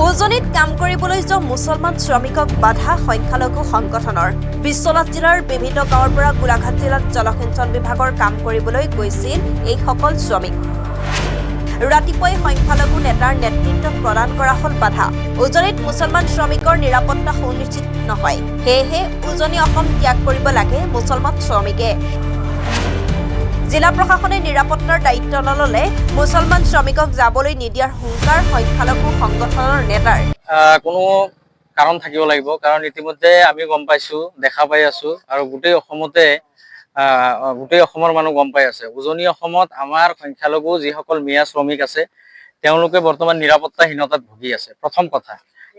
উজনিত কাম কৰিবলৈ যোৱা মুছলমান শ্ৰমিকক বাধা সংখ্যালঘু সংগঠনৰ। বিশ্বনাথ জিলাৰ বিভিন্ন গাঁৱৰ পৰা গোলাঘাট জিলাত জলসিঞ্চন বিভাগৰ কাম কৰিবলৈ গৈছিল এইসকল শ্ৰমিক। ৰাতিপুৱাই সংখ্যালঘু নেতাৰ নেতৃত্বত প্ৰদান কৰা হ'ল বাধা। উজনিত মুছলমান শ্ৰমিকৰ নিৰাপত্তা সুনিশ্চিত নহয়, সেয়েহে উজনি অসম ত্যাগ কৰিব লাগে মুছলমান শ্ৰমিকে। জিলা প্ৰশাসনে নিৰাপত্তাৰ দায়িত্ব নললে মুছলমান শ্ৰমিকক যাবলৈ নিদিয়াৰ হুংকাৰ সংখ্যালঘু সংগঠনৰ নেতাৰ। কোনো কাৰণ থাকিব লাগিব, কাৰণ ইতিমধ্যে আমি গম পাইছো, দেখা পাই আছো, আৰু গোটেই অসমৰ মানুহ গম পাই আছে। উজনি অসমত আমাৰ সংখ্যালঘু যিসকল মিয়া শ্ৰমিক আছে তেওঁলোকে বৰ্তমান নিৰাপত্তাহীনতাত ভুগি আছে। প্ৰথম কথা,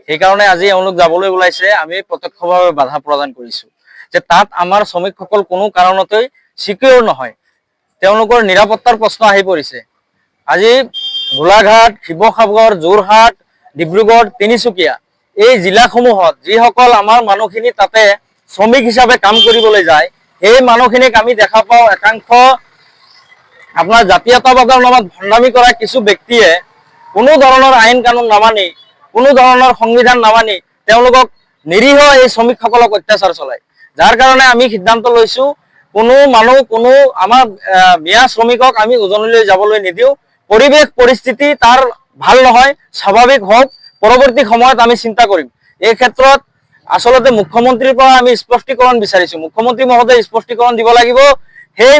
সেইকাৰণে আজি এওঁলোক যাবলৈ ওলাইছে। আমি প্ৰত্যক্ষভাৱে বাধা প্ৰদান কৰিছো যে তাত আমাৰ শ্ৰমিকসকল কোনো কাৰণতেই চিকিউৰ নহয়, তেওঁলোকৰ নিৰাপত্তাৰ প্ৰশ্ন আহি পৰিছে। আজি গোলাঘাট, শিৱসাগৰ, যোৰহাট, ডিব্ৰুগড়, তিনিচুকীয়া এই জিলাসমূহত যিসকল আমাৰ মানুহখিনি তাতে শ্ৰমিক হিচাপে কাম কৰিবলৈ যায়, সেই মানুহখিনিক আমি দেখা পাওঁ একাংশ আপোনাৰ জাতীয়তাবাদৰ নামত ভণ্ডামি কৰা কিছু ব্যক্তিয়ে কোনো ধৰণৰ আইন কানুন নামানি, কোনো ধৰণৰ সংবিধান নামানি তেওঁলোকক নিৰীহ এই শ্ৰমিকসকলক অত্যাচাৰ চলায়। যাৰ কাৰণে আমি সিদ্ধান্ত লৈছো কোনো মানুহ, কোনো আমাৰ মিয়া শ্ৰমিকক আমি উজনিলৈ যাবলৈ নিদিওঁ। পৰিৱেশ পৰিস্থিতি তাৰ ভাল নহয়, স্বাভাৱিক হওক, পৰৱৰ্তী সময়ত আমি চিন্তা কৰিম। এই ক্ষেত্ৰত আচলতে মুখ্যমন্ত্ৰীৰ পৰা আমি স্পষ্টীকৰণ বিচাৰিছো। মুখ্যমন্ত্ৰী মহোদয়ে স্পষ্টীকৰণ দিব লাগিব। সেই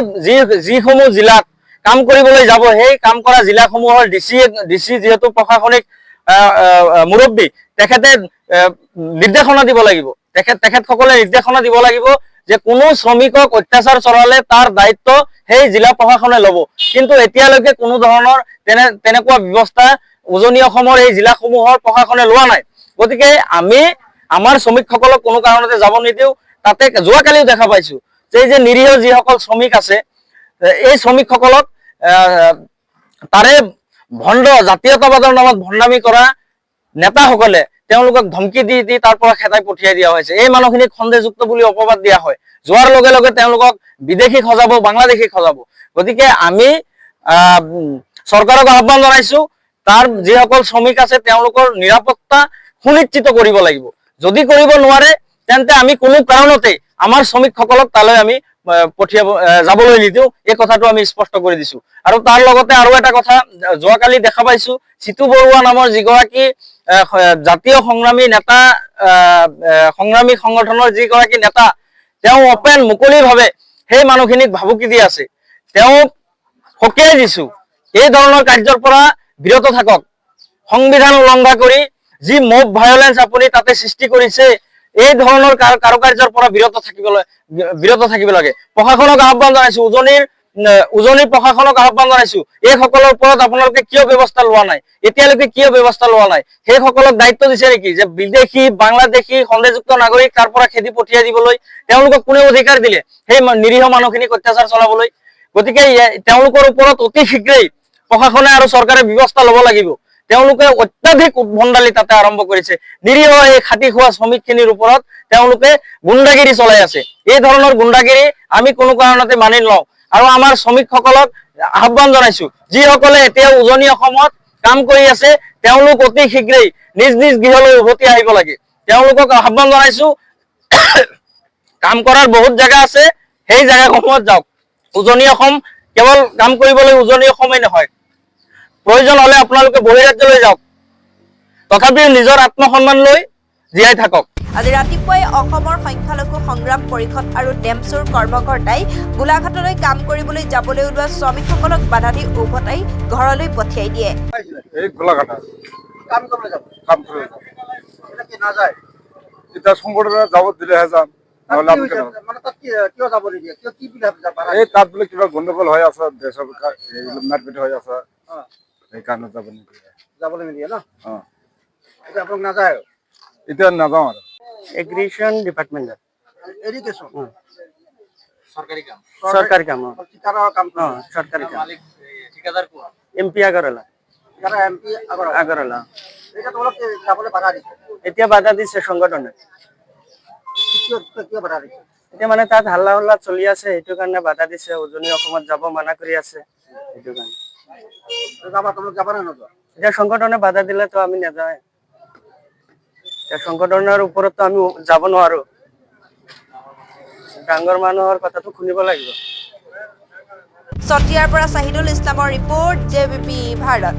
যিসমূহ জিলাত কাম কৰিবলৈ যাব, সেই কাম কৰা জিলাসমূহৰ ডিচি যিহেতু প্ৰশাসনিক মুৰব্বী, তেখেতে নিৰ্দেশনা দিব লাগিব। তেখেতসকলে নিৰ্দেশনা দিব লাগিব যে কোনো শ্ৰমিকক অত্যাচাৰ চলালে তাৰ দায়িত্ব সেই জিলা প্ৰশাসনে ল'ব। কিন্তু এতিয়ালৈকে কোনো ধৰণৰ তেনেকুৱা ব্যৱস্থা উজনি অসমৰ এই জিলাসমূহৰ প্ৰশাসনে লোৱা নাই। গতিকে আমি আমাৰ শ্ৰমিকসকলক কোনো কাৰণতে যাব নিদিওঁ। তাতে যোৱাকালিও দেখা পাইছো যে এই যে নিৰীহ যিসকল শ্ৰমিক আছে, এই শ্ৰমিকসকলক তাৰে জাতীয়তাবাদৰ নামত ভণ্ডামি কৰা নেতাসকলে তেওঁলোকক ধমকি দি তাৰ পৰা খেদাই পঠিয়াই দিয়া হৈছে। এই মানুহখিনিক সন্দেহযুক্ত বুলি অপবাদ দিয়া হয়। যোৱাৰ লগে লগে তেওঁলোকক বিদেশী সজাব, বাংলাদেশী সজাব। গতিকে আমি চৰকাৰক আহ্বান জনাইছো, তাৰ যিসকল শ্ৰমিক আছে তেওঁলোকৰ নিৰাপত্তা সুনিশ্চিত কৰিব লাগিব। যদি কৰিব নোৱাৰে তেন্তে আমি কোনো কাৰণতে আমাৰ শ্ৰমিকসকলক তালৈ আমি যাবলৈ নিদিওঁ। এই কথাটো আমি স্পষ্ট কৰি দিছো। আৰু তাৰ লগতে আৰু এটা কথা, যোৱাকালি দেখা পাইছো চিতু বৰুৱা নামৰ যিগৰাকী জাতীয় সংগ্ৰামী নেতা, সংগ্ৰামী সংগঠনৰ যিগৰাকী নেতা, তেওঁ অপেন মুকলিভাৱে সেই মানুহখিনিক ভাবুকি দি আছে। তেওঁ সকীয়াই দিছো, এই ধৰণৰ কাৰ্যৰ পৰা বিৰত থাকক। সংবিধান উলংঘা কৰি যি মব ভায়োলেন্স আপুনি তাতে সৃষ্টি কৰিছে, এই ধৰণৰ কাৰ্যৰ পৰা বিৰত থাকিব লাগে। প্ৰশাসনক আহ্বান জনাইছো, উজনিৰ প্ৰশাসনক আহ্বান জনাইছো, এইসকলৰ ওপৰত আপোনালোকে কিয় ব্যৱস্থা লোৱা নাই? এতিয়ালৈকে কিয় ব্যৱস্থা লোৱা নাই? সেইসকলক দায়িত্ব দিছে নেকি যে বিদেশী, বাংলাদেশী সন্দেহযুক্ত নাগৰিক তাৰ পৰা খেদি পঠিয়াই দিবলৈ? তেওঁলোকক কোনে অধিকাৰ দিলে সেই নিৰীহ মানুহখিনিক অত্যাচাৰ চলাবলৈ? গতিকে তেওঁলোকৰ ওপৰত অতি শীঘ্ৰেই প্ৰশাসনে আৰু চৰকাৰে ব্যৱস্থা ল'ব লাগিব। তেওঁলোকে অত্যাধিক উদ্ভণ্ডালি তাতে আৰম্ভ কৰিছে। নিৰীহ এই খাটি খোৱা শ্ৰমিকখিনিৰ ওপৰত তেওঁলোকে গুণ্ডাগিৰি চলাই আছে। এই ধৰণৰ গুণ্ডাগিৰি আমি কোনো কাৰণতে মানি নলওঁ। আৰু আমাৰ শ্ৰমিকসকলক আহ্বান জনাইছো, যিসকলে এতিয়া উজনি অসমত কাম কৰি আছে তেওঁলোক অতি শীঘ্ৰেই নিজ নিজ গৃহলৈ উভতি আহিব লাগে। তেওঁলোকক আহ্বান জনাইছো, কাম কৰাৰ বহুত জেগা আছে, সেই জেগাসমূহত যাওক। উজনি অসম কেৱল কাম কৰিবলৈ উজনি অসমেই নহয়, প্ৰয়োজন হলে আপোনালোকে বহিৰাজ্যলৈ যাওক, তথাপিও নিজৰ আত্মসন্মান লৈ জীয়াই থাকক। আজি ৰাতিপুৱাই অসমৰ সংখ্যালঘু সংগ্ৰাম পৰিষদ আৰু ডেমছুৰ কৰ্মকৰ্তাই গোলাঘাটলৈ কাম কৰিবলৈ যাবলৈ ওলোৱা শ্ৰমিকসকলক বাধা দি উভতাই ঘৰলৈ পঠিয়াই দিয়ে। তাত বোলে কিবা গণ্ডগোল হৈ আছে, দেশৰ মাৰপিট হৈ আছে, সেইকাৰণে যাবলৈ নিদিয়ে ন। আপোনাক নাযায়, এতিয়া নাযাওঁ আৰু। এগ্ৰিকালচাৰ ডিপাৰ্টমেণ্টত এডুকেশ্যন সৰকাৰি কাম, চৰকাৰী কাম, ঠিকাদাৰৰ কাম চৰকাৰী কাম। মালিক ঠিকাদাৰ কোন? এমপি আগৰৱালা। এমপি আগৰৱালা। এতিয়া তোমালোক যাবলৈ বাধা দিছে? এতিয়া বাধা দিছে সংগঠনে। কিয় বাধা দিছে? এতিয়া মানে তাত হাল্লা হোল্লা চলি আছে, সেইটো কাৰণে বাধা দিছে। উজনি অসমত যাব মানা কৰি আছে, সেইটো কাৰণে। তোমালোক যাবা নে নোযোৱা? এতিয়া সংগঠনে বাধা দিলে তো আমি নাযাওঁ। এতিয়া সংগঠনৰ ওপৰততো আমি যাব নোৱাৰো, ডাঙৰ মানুহৰ কথাটো শুনিব লাগিব। চতিয়াৰ পৰা চাহিদুল ইছলামৰ ৰিপৰ্ট, JBP ভাৰত।